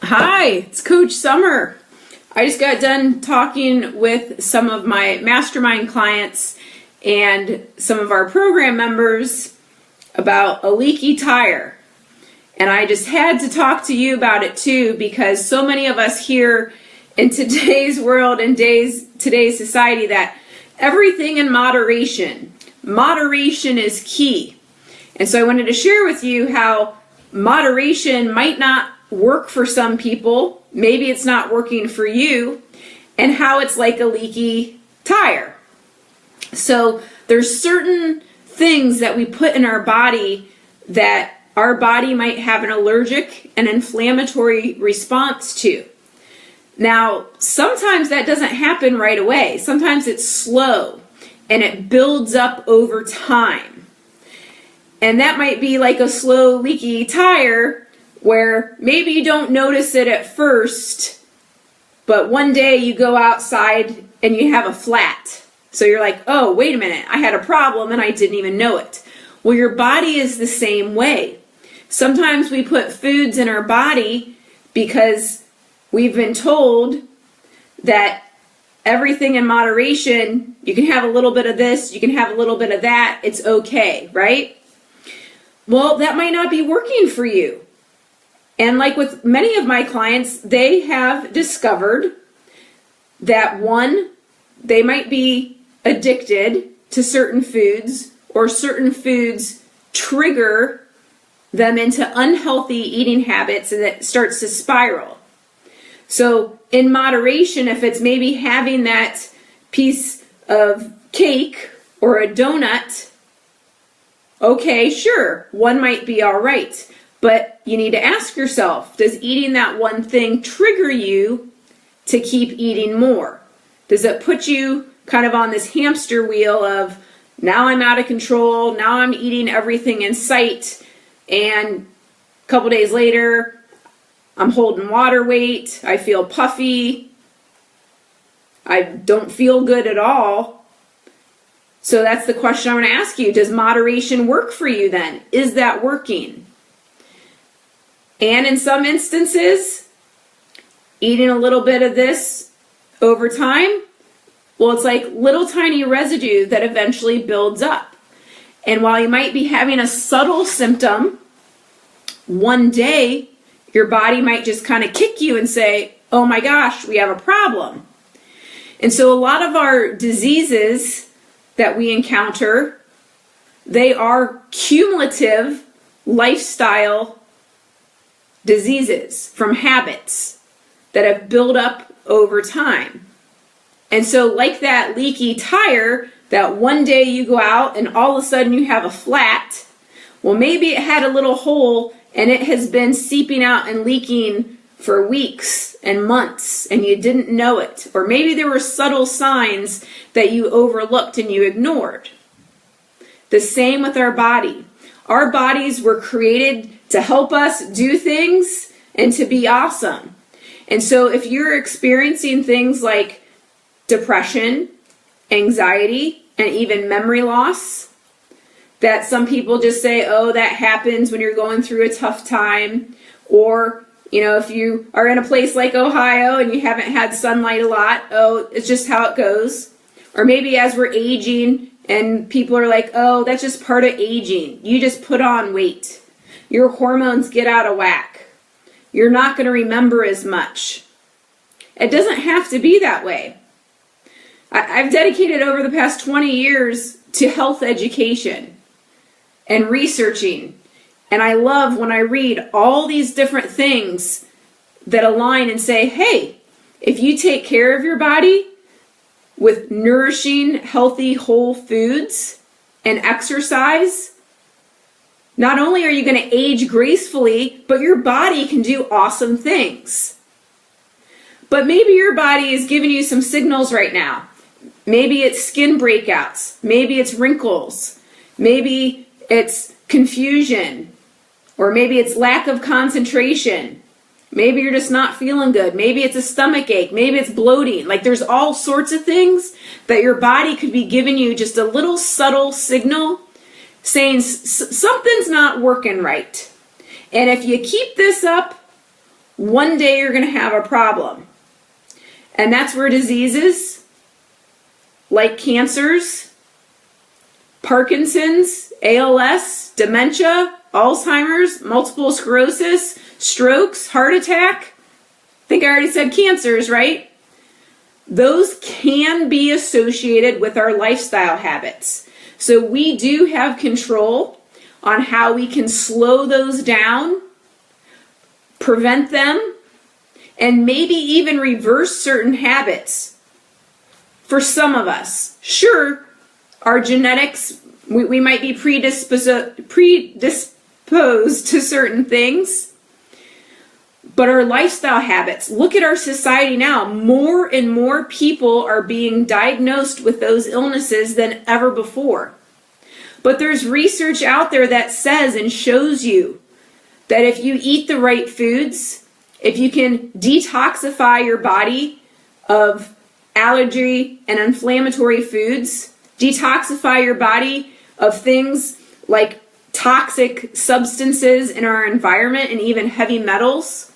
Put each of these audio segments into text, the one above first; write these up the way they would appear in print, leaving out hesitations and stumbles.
Hi, it's Coach Summer. I just got done talking with some of my mastermind clients and some of our program members about a leaky tire. And I just had to talk to you about it too, because so many of us here in today's world and today's society that everything in moderation. Moderation is key. And so I wanted to share with you how moderation might not work for some people. Maybe it's not working for you, and how it's like a leaky tire. So there's certain things that we put in our body that our body might have an allergic and inflammatory response to. Now, sometimes that doesn't happen right away. Sometimes it's slow and it builds up over time. And that might be like a slow leaky tire where maybe you don't notice it at first, but one day you go outside and you have a flat. So you're like, oh, wait a minute, I had a problem and I didn't even know it. Well, your body is the same way. Sometimes we put foods in our body because we've been told that everything in moderation, you can have a little bit of this, you can have a little bit of that, it's okay, right? Well, that might not be working for you. And like with many of my clients, they have discovered that one, they might be addicted to certain foods, or certain foods trigger them into unhealthy eating habits, and it starts to spiral. So in moderation, if it's maybe having that piece of cake or a donut, okay, sure, one might be all right. But you need to ask yourself, does eating that one thing trigger you to keep eating more? Does it put you kind of on this hamster wheel of, now I'm out of control, now I'm eating everything in sight, and a couple days later, I'm holding water weight, I feel puffy, I don't feel good at all. So that's the question I want to ask you. Does moderation work for you then? Is that working? And in some instances, eating a little bit of this over time, well, it's like little tiny residue that eventually builds up. And while you might be having a subtle symptom, one day your body might just kind of kick you and say, oh my gosh, we have a problem. And so a lot of our diseases that we encounter, they are cumulative lifestyle diseases from habits that have built up over time. And so like that leaky tire, that one day you go out and all of a sudden you have a flat, well, maybe it had a little hole and it has been seeping out and leaking for weeks and months and you didn't know it. Or maybe there were subtle signs that you overlooked and you ignored. The same with our body. Our bodies were created to help us do things and to be awesome. And so if you're experiencing things like depression, anxiety, and even memory loss, that some people just say, oh, that happens when you're going through a tough time. Or, if you are in a place like Ohio and you haven't had sunlight a lot, oh, it's just how it goes. Or maybe as we're aging and people are like, oh, that's just part of aging. You just put on weight. Your hormones get out of whack. You're not going to remember as much. It doesn't have to be that way. I've dedicated over the past 20 years to health education and researching. And I love when I read all these different things that align and say, hey, if you take care of your body with nourishing, healthy, whole foods and exercise, not only are you going to age gracefully, but your body can do awesome things. But maybe your body is giving you some signals right now. Maybe it's skin breakouts. Maybe it's wrinkles. Maybe it's confusion. Or maybe it's lack of concentration. Maybe you're just not feeling good. Maybe it's a stomach ache. Maybe it's bloating. Like there's all sorts of things that your body could be giving you just a little subtle signal saying something's not working right. And if you keep this up one day you're going to have a problem. And that's where diseases like cancers, Parkinson's, ALS, dementia, Alzheimer's, multiple sclerosis, strokes, heart attack. I think I already said cancers, right? Those can be associated with our lifestyle habits. So we do have control on how we can slow those down, prevent them, and maybe even reverse certain habits. For some of us, sure, our genetics, we might be predisposed to certain things, but our lifestyle habits, look at our society now. More and more people are being diagnosed with those illnesses than ever before. But there's research out there that says and shows you that if you eat the right foods, if you can detoxify your body of allergy and inflammatory foods, detoxify your body of things like toxic substances in our environment and even heavy metals,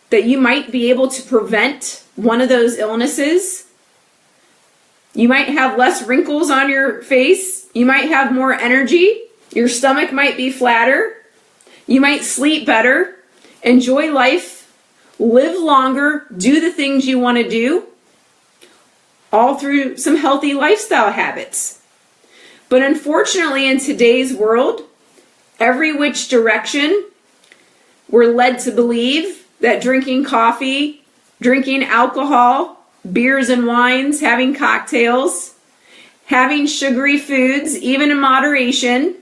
that you might be able to prevent one of those illnesses. You might have less wrinkles on your face. You might have more energy. Your stomach might be flatter. You might sleep better, enjoy life, live longer, do the things you want to do, all through some healthy lifestyle habits. But unfortunately, in today's world, every which direction, we're led to believe that drinking coffee, drinking alcohol, beers and wines, having cocktails, having sugary foods, even in moderation,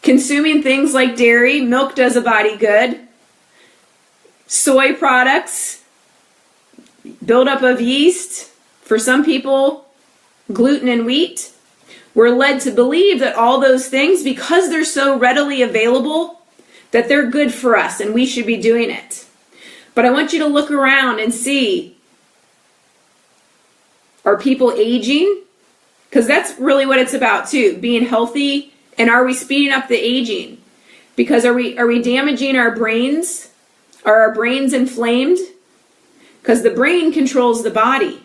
consuming things like dairy, milk does a body good, soy products, buildup of yeast, for some people, gluten and wheat. We're led to believe that all those things, because they're so readily available, that they're good for us and we should be doing it. But I want you to look around and see, are people aging? Because that's really what it's about too, being healthy. And are we speeding up the aging? Because are we damaging our brains? Are our brains inflamed? Because the brain controls the body.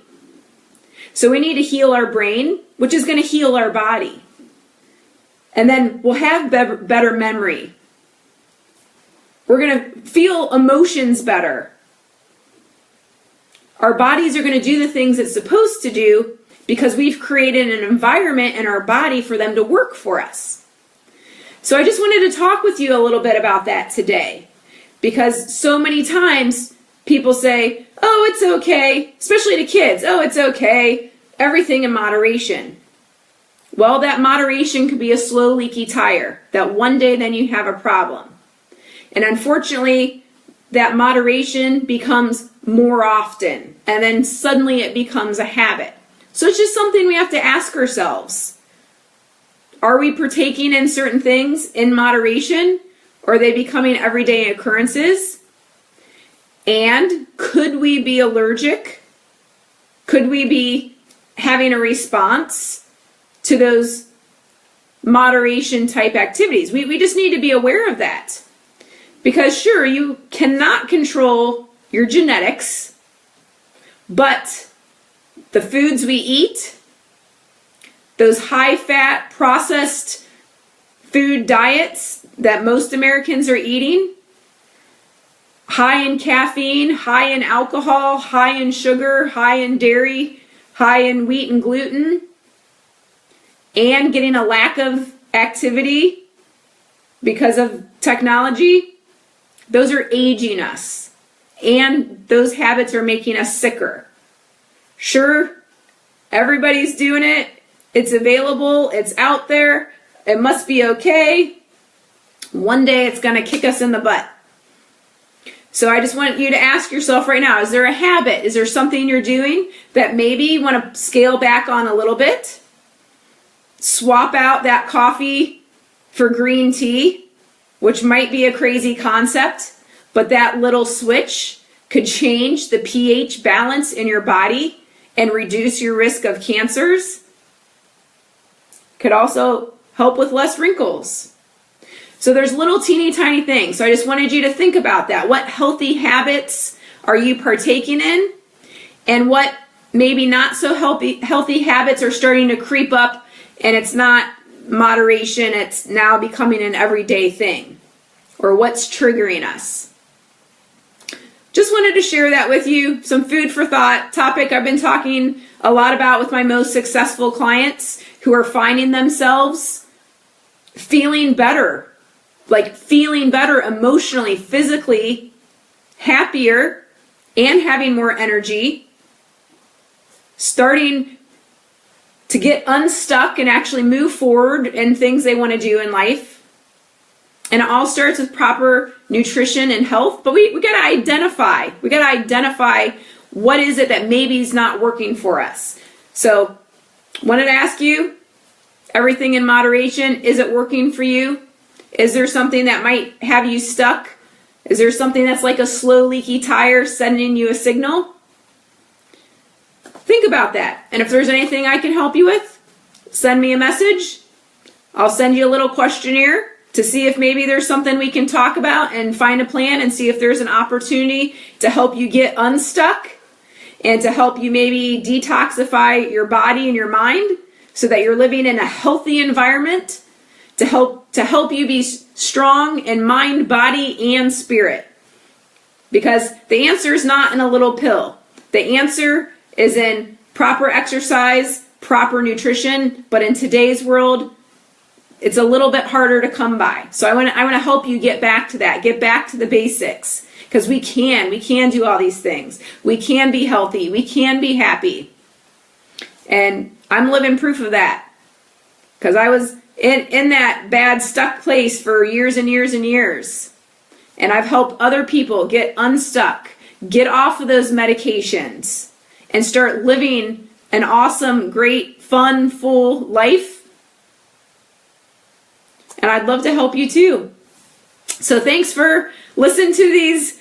So we need to heal our brain, which is going to heal our body. And then we'll have better memory. We're going to feel emotions better. Our bodies are going to do the things it's supposed to do because we've created an environment in our body for them to work for us. So I just wanted to talk with you a little bit about that today, because so many times people say, oh, it's okay, especially to kids, oh, it's okay, everything in moderation. Well, that moderation could be a slow leaky tire, that one day then you have a problem. And unfortunately, that moderation becomes more often, and then suddenly it becomes a habit. So it's just something we have to ask ourselves. Are we partaking in certain things in moderation, or are they becoming everyday occurrences? And could we be allergic? Could we be having a response to those moderation type activities? We just need to be aware of that. Because sure, you cannot control your genetics, but the foods we eat, those high-fat, processed food diets that most Americans are eating, high in caffeine, high in alcohol, high in sugar, high in dairy, high in wheat and gluten, and getting a lack of activity because of technology, those are aging us, and those habits are making us sicker. Sure, everybody's doing it. It's available. It's out there. It must be okay. One day it's going to kick us in the butt. So I just want you to ask yourself right now, is there a habit? Is there something you're doing that maybe you want to scale back on a little bit? Swap out that coffee for green tea, which might be a crazy concept, but that little switch could change the pH balance in your body and reduce your risk of cancers. Could also help with less wrinkles. So there's little teeny tiny things. So I just wanted you to think about that. What healthy habits are you partaking in? And what maybe not so healthy habits are starting to creep up, and it's not moderation, it's now becoming an everyday thing? Or what's triggering us? Just wanted to share that with you. Some food for thought. Topic I've been talking a lot about with my most successful clients who are finding themselves feeling better. Like feeling better emotionally, physically, happier, and having more energy. Starting to get unstuck and actually move forward in things they want to do in life. And it all starts with proper nutrition and health. But we got to identify. We got to identify what is it that maybe is not working for us. So, wanted to ask you, everything in moderation, is it working for you? Is there something that might have you stuck? Is there something that's like a slow leaky tire sending you a signal? Think about that. And if there's anything I can help you with, send me a message. I'll send you a little questionnaire to see if maybe there's something we can talk about and find a plan and see if there's an opportunity to help you get unstuck and to help you maybe detoxify your body and your mind so that you're living in a healthy environment to help you be strong in mind, body, and spirit. Because the answer is not in a little pill. The answer is in proper exercise, proper nutrition, but in today's world, it's a little bit harder to come by. So I want to help you get back to that, get back to the basics, because we can do all these things. We can be healthy, we can be happy. And I'm living proof of that, because I was in that bad stuck place for years and years and years. And I've helped other people get unstuck, get off of those medications, and start living an awesome, great, fun, full life. And I'd love to help you too. So thanks for listening to these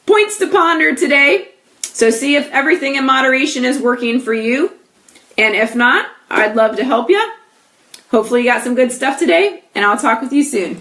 points to ponder today. So see if everything in moderation is working for you. And if not, I'd love to help you. Hopefully you got some good stuff today, and I'll talk with you soon.